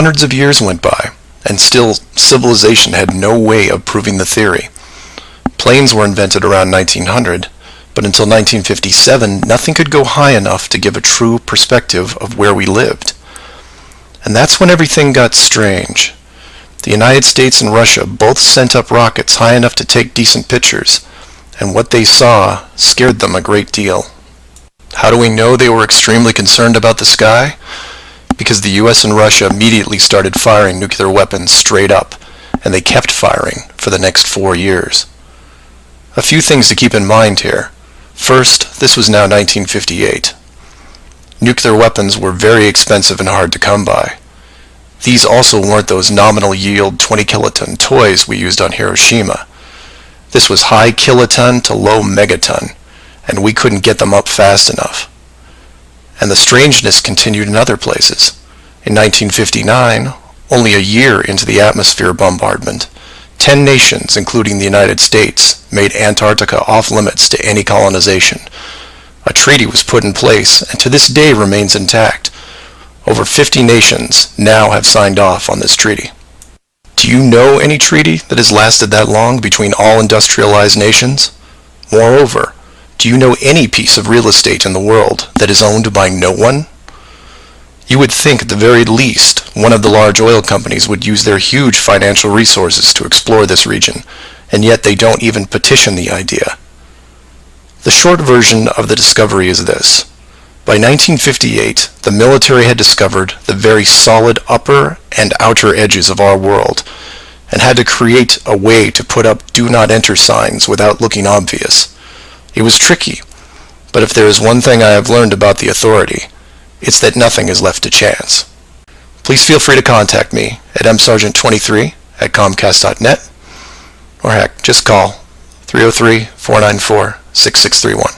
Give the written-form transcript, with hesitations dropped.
Hundreds of years went by, and still civilization had no way of proving the theory. Planes were invented around 1900, but until 1957, nothing could go high enough to give a true perspective of where we lived. And that's when everything got strange. The United States and Russia both sent up rockets high enough to take decent pictures, and what they saw scared them a great deal. How do we know they were extremely concerned about the sky? Because the US and Russia immediately started firing nuclear weapons straight up, and they kept firing for the next 4 years. A few things to keep in mind here. First, this was now 1958. Nuclear weapons were very expensive and hard to come by. These also weren't those nominal yield 20 kiloton toys we used on Hiroshima. This was high kiloton to low megaton, and we couldn't get them up fast enough. And the strangeness continued in other places. In 1959, only a year into the atmosphere bombardment, 10 nations, including the United States, made Antarctica off-limits to any colonization. A treaty was put in place, and to this day remains intact. Over 50 nations now have signed off on this treaty. Do you know any treaty that has lasted that long between all industrialized nations? Moreover, do you know any piece of real estate in the world that is owned by no one? You would think at the very least one of the large oil companies would use their huge financial resources to explore this region, and yet they don't even petition the idea. The short version of the discovery is this. By 1958, the military had discovered the very solid upper and outer edges of our world, and had to create a way to put up do not enter signs without looking obvious. It was tricky, but if there is one thing I have learned about the authority, it's that nothing is left to chance. Please feel free to contact me at msargent23@comcast.net, or heck, just call 303-494-6631.